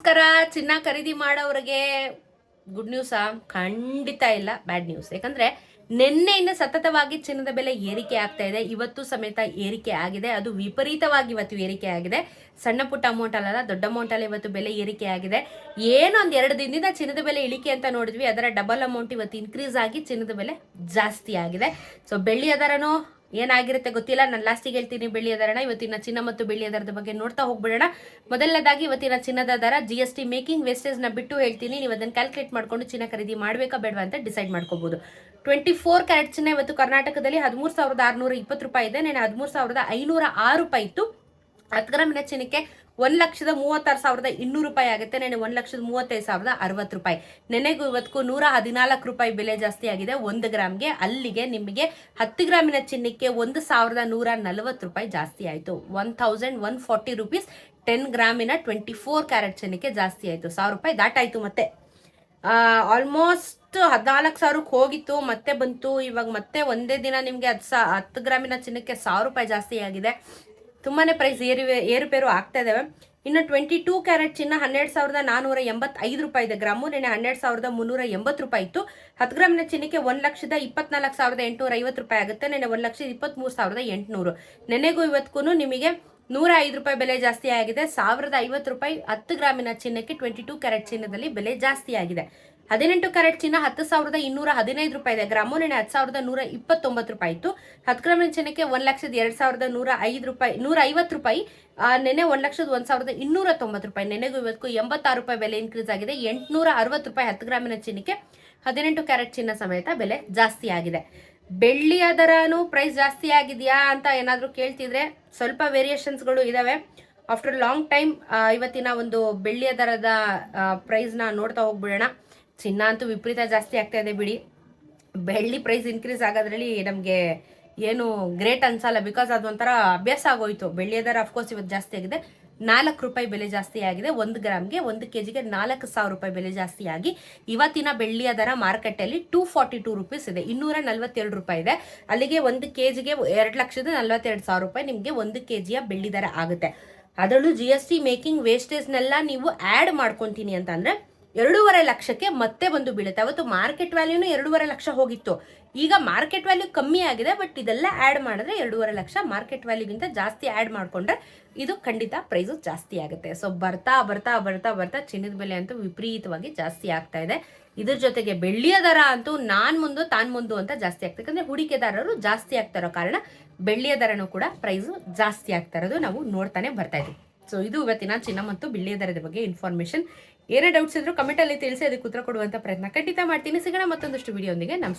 ನಮಸ್ಕಾರ. ಚಿನ್ನ ಖರೀದಿ ಮಾಡೋರಿಗೆ ಗುಡ್ ನ್ಯೂಸಾ? ಖಂಡಿತ ಇಲ್ಲ, ಬ್ಯಾಡ್ ನ್ಯೂಸ್. ಯಾಕಂದ್ರೆ ನಿನ್ನೆಯಿಂದ ಸತತವಾಗಿ ಚಿನ್ನದ ಬೆಲೆ ಏರಿಕೆ ಆಗ್ತಾ ಇದೆ. ಇವತ್ತು ಸಮೇತ ಏರಿಕೆ ಆಗಿದೆ. ಅದು ವಿಪರೀತವಾಗಿ ಇವತ್ತು ಏರಿಕೆ ಆಗಿದೆ. ಸಣ್ಣ ಪುಟ್ಟ ಅಮೌಂಟ್ ಅಲ್ಲ, ದೊಡ್ಡ ಅಮೌಂಟ್ ಅಲ್ಲಿ ಇವತ್ತು ಬೆಲೆ ಏರಿಕೆ ಆಗಿದೆ. ಏನೋ ಒಂದ್ 2 ದಿನದಿಂದ ಚಿನ್ನದ ಬೆಲೆ ಇಳಿಕೆ ಅಂತ ನೋಡಿದ್ವಿ, ಅದರ ಡಬಲ್ ಅಮೌಂಟ್ ಇವತ್ತು ಇನ್ಕ್ರೀಸ್ ಆಗಿ ಚಿನ್ನದ ಬೆಲೆ ಜಾಸ್ತಿ ಆಗಿದೆ. ಸೊ ಬೆಳ್ಳಿಯ ದರನೂ ಏನಾಗಿರುತ್ತೆ ಗೊತ್ತಿಲ್ಲ. ನಾನು ಲಾಸ್ಟಿಗೆ ಹೇಳ್ತೀನಿ ಬೆಳ್ಳಿಯ ದರನ. ಇವತ್ತಿನ ಚಿನ್ನ ಮತ್ತು ಬೆಳ್ಳಿಯ ದರದ ಬಗ್ಗೆ ನೋಡ್ತಾ ಹೋಗ್ಬಿಡೋಣ. ಮೊದಲನೇದಾಗಿ ಇವತ್ತಿನ ಚಿನ್ನದ ದರ GST ಮೇಕಿಂಗ್ ವೇಸ್ಟೇಜ್ ನ ಬಿಟ್ಟು ಹೇಳ್ತೀನಿ. ನೀವು ಅದನ್ನ ಕ್ಯಾಲ್ಕುಲೇಟ್ ಮಾಡ್ಕೊಂಡು ಚಿನ್ನ ಖರೀದಿ ಮಾಡಬೇಕಾ ಬೇಡವಾ ಅಂತ ಡಿಸೈಡ್ ಮಾಡ್ಕೋಬಹುದು. 24 ಕ್ಯಾರೆಟ್ ಚಿನ್ನ ಇವತ್ತು ಕರ್ನಾಟಕದಲ್ಲಿ 13,620 ರೂಪಾಯಿ ಇದೆ. ನೆನೆ 13,506 ರೂಪಾಯಿ ಇತ್ತು. 10 ಗ್ರಾಮಿನ ಚಿನ್ನಕ್ಕೆ 1,36,200 ರೂಪಾಯಿ ಆಗುತ್ತೆ. ನೆನೆ 1,35,060 ರೂಪಾಯಿ. ನೆನೆಗೂ ಇವತ್ತಿಗೂ 114 ರೂಪಾಯಿ ಬೆಲೆ ಜಾಸ್ತಿ ಆಗಿದೆ 1 ಗ್ರಾಮ್ಗೆ. ಅಲ್ಲಿಗೆ ನಿಮಗೆ 10 ಗ್ರಾಮಿನ ಚಿನ್ನಕ್ಕೆ 1,140 ರೂಪಾಯಿ ಜಾಸ್ತಿ ಆಯಿತು. 1,140 ರುಪೀಸ್ 10 ಗ್ರಾಮಿನ 24 ಕ್ಯಾರೆಟ್ ಚಿನ್ನಕ್ಕೆ ಜಾಸ್ತಿ ಆಯಿತು. 1,000 ರೂಪಾಯಿ ದಾಟಾಯಿತು. ಮತ್ತೆ ಆಲ್ಮೋಸ್ಟ್ 14,000ಕ್ಕೆ ಹೋಗಿತ್ತು, ಮತ್ತೆ ಬಂತು. ಇವಾಗ ಮತ್ತೆ ಒಂದೇ ದಿನ ನಿಮಗೆ 10 ಗ್ರಾಮಿನ ಚಿನ್ನಕ್ಕೆ 1,000 ರೂಪಾಯಿ ಜಾಸ್ತಿ ಆಗಿದೆ. ತುಂಬಾನೇ ಪ್ರೈಸ್ ಏರುಪೇರು ಆಗ್ತಾ ಇದಾವೆ. ಇನ್ನು 22 ಕ್ಯಾರೆಟ್ ಚಿನ್ನ 12,485 ರೂಪಾಯಿ ಇದೆ ಗ್ರಾಮು. ನೆನೆ 12,380 ರೂಪಾಯಿ ಇತ್ತು. 10 ಗ್ರಾಮಿನ ಚಿನ್ನಕ್ಕೆ 1,24,850 ರೂಪಾಯಿ ಆಗುತ್ತೆ. ನೆನೆ 1,23,800. ನೆನೆಗೂ ಇವತ್ತಿಗೂ ನಿಮಗೆ 105 ರೂಪಾಯಿ ಬೆಲೆ ಜಾಸ್ತಿ ಆಗಿದೆ. 1,050 ರೂಪಾಯಿ 10 ಗ್ರಾಮಿನ ಚಿನ್ನಕ್ಕೆ 22 ಕ್ಯಾರೆಟ್ ಚಿನ್ನದಲ್ಲಿ ಬೆಲೆ ಜಾಸ್ತಿ ಆಗಿದೆ. 18 ಕ್ಯಾರೆಟ್ ಚಿನ್ನ 10,215 ರೂಪಾಯಿ ಇದೆ ಗ್ರಾಮು. ನೆನೆ 10,129 ರೂಪಾಯಿ ಇತ್ತು. 10 ಗ್ರಾಮಿನ ಚಿನ್ನಕ್ಕೆ 1,02,105 ರೂಪಾಯಿ 150 ರೂಪಾಯಿ. ನೆನೆ 1,01,290 ರೂಪಾಯಿ. ನೆನೆಗೂ ಇವತ್ತು 86 ರೂಪಾಯಿ ಬೆಲೆ ಇನ್ಕ್ರೀಸ್ ಆಗಿದೆ. 860 ರೂಪಾಯಿ 10 ಗ್ರಾಮಿನ ಚಿನ್ನಕ್ಕೆ 18 ಕ್ಯಾರೆಟ್ ಚಿನ್ನ ಸಮೇತ ಬೆಲೆ ಜಾಸ್ತಿ ಆಗಿದೆ. ಬೆಳ್ಳಿಯ ದರನು ಪ್ರೈಸ್ ಜಾಸ್ತಿ ಆಗಿದೆಯಾ ಅಂತ ಏನಾದರೂ ಕೇಳ್ತಿದ್ರೆ ಸ್ವಲ್ಪ ವೇರಿಯೇಷನ್ಸ್ಗಳು ಇದಾವೆ. ಆಫ್ಟರ್ ಲಾಂಗ್ ಟೈಮ್ ಇವತ್ತಿನ ಒಂದು ಬೆಳ್ಳಿಯ ದರದ ಪ್ರೈಸ್ನ ನೋಡ್ತಾ ಹೋಗ್ಬಿಡೋಣ. ಚಿನ್ನ ಅಂತೂ ವಿಪರೀತ ಜಾಸ್ತಿ ಆಗ್ತಾ ಇದೆ ಬಿಡಿ. ಬೆಳ್ಳಿ ಪ್ರೈಸ್ ಇನ್ಕ್ರೀಸ್ ಆಗೋದ್ರಲ್ಲಿ ನಮಗೆ ಏನು ಗ್ರೇಟ್ ಅನ್ಸಲ್ಲ, ಬಿಕಾಸ್ ಅದೊಂಥರ ಅಭ್ಯಾಸ ಆಗೋಯ್ತು. ಬೆಳ್ಳಿಯ ದರ ಅಫ್ಕೋರ್ಸ್ ಇವತ್ತು ಜಾಸ್ತಿ ಆಗಿದೆ. 4 ರೂಪಾಯಿ ಬೆಲೆ ಜಾಸ್ತಿ ಆಗಿದೆ 1 ಗ್ರಾಮ್ಗೆ. 1 ಕೆಜಿಗೆ 4,000 ರೂಪಾಯಿ ಬೆಲೆ ಜಾಸ್ತಿ ಆಗಿ ಇವತ್ತಿನ ಬೆಳ್ಳಿಯ ದರ ಮಾರ್ಕೆಟಲ್ಲಿ 242 ರುಪೀಸ್ ಇದೆ. 242 ರೂಪಾಯಿ ಇದೆ. ಅಲ್ಲಿಗೆ 1 ಕೆಜಿಗೆ 2,42,000 ರೂಪಾಯಿ ನಿಮಗೆ 1 ಕೆಜಿಯ ಬೆಳ್ಳಿ ದರ ಆಗುತ್ತೆ. ಅದರಲ್ಲೂ GST ಮೇಕಿಂಗ್ ವೇಸ್ಟೇಜ್ನೆಲ್ಲ ನೀವು ಆ್ಯಡ್ ಮಾಡ್ಕೊತೀನಿ ಅಂತಂದ್ರೆ 2.5 ಲಕ್ಷಕ್ಕೆ ಮತ್ತೆ ಬಂದು ಬೀಳುತ್ತೆ. ಅವತ್ತು ಮಾರ್ಕೆಟ್ ವ್ಯಾಲ್ಯೂನು 2.5 ಲಕ್ಷ ಹೋಗಿತ್ತು. ಈಗ ಮಾರ್ಕೆಟ್ ವ್ಯಾಲ್ಯೂ ಕಮ್ಮಿ ಆಗಿದೆ, ಬಟ್ ಇದೆಲ್ಲ ಆ್ಯಡ್ ಮಾಡಿದ್ರೆ 2.5 ಲಕ್ಷ ಮಾರ್ಕೆಟ್ ವ್ಯಾಲ್ಯೂಗಿಂತ ಜಾಸ್ತಿ ಆ್ಯಡ್ ಮಾಡ್ಕೊಂಡ್ರೆ ಇದು ಖಂಡಿತ ಪ್ರೈಸು ಜಾಸ್ತಿ ಆಗುತ್ತೆ. ಸೊ ಬರ್ತಾ ಬರ್ತಾ ಬರ್ತಾ ಬರ್ತಾ ಚಿನ್ನದ ಬೆಲೆ ಅಂತೂ ವಿಪರೀತವಾಗಿ ಜಾಸ್ತಿ ಆಗ್ತಾ ಇದೆ. ಇದ್ರ ಜೊತೆಗೆ ಬೆಳ್ಳಿಯ ದರ ಅಂತೂ ನಾನ್ ಮುಂದು ತಾನ್ ಮುಂದು ಅಂತ ಜಾಸ್ತಿ ಆಗ್ತದೆ. ಯಾಕಂದ್ರೆ ಹೂಡಿಕೆದಾರರು ಜಾಸ್ತಿ ಆಗ್ತಾ ಇರೋ ಕಾರಣ ಬೆಳ್ಳಿಯ ದರನೂ ಕೂಡ ಪ್ರೈಸು ಜಾಸ್ತಿ ಆಗ್ತಾ ಇರೋದು ನಾವು ನೋಡ್ತಾನೆ ಬರ್ತಾ ಇದ್ದೀವಿ. ಸೊ ಇದು ಇವತ್ತಿನ ಚಿನ್ನ ಮತ್ತು ಬೆಳ್ಳಿಯ ದರದ ಬಗ್ಗೆ ಇನ್ಫಾರ್ಮೇಶನ್. ಏನೇ ಡೌಟ್ಸ್ ಇದ್ರು ಕಮೆಂಟ್ ಅಲ್ಲಿ ತಿಳಿಸಿ ಅದಕ್ಕೆ ಉತ್ತರ ಕೊಡುವಂತ ಪ್ರಯತ್ನ ಖಂಡಿತ ಮಾಡ್ತೀನಿ. ಸಿಗೋಣ ಮತ್ತೊಂದಷ್ಟು ವಿಡಿಯೋ ಒಂದಿಗೆ. ನಮಸ್ಕಾರ.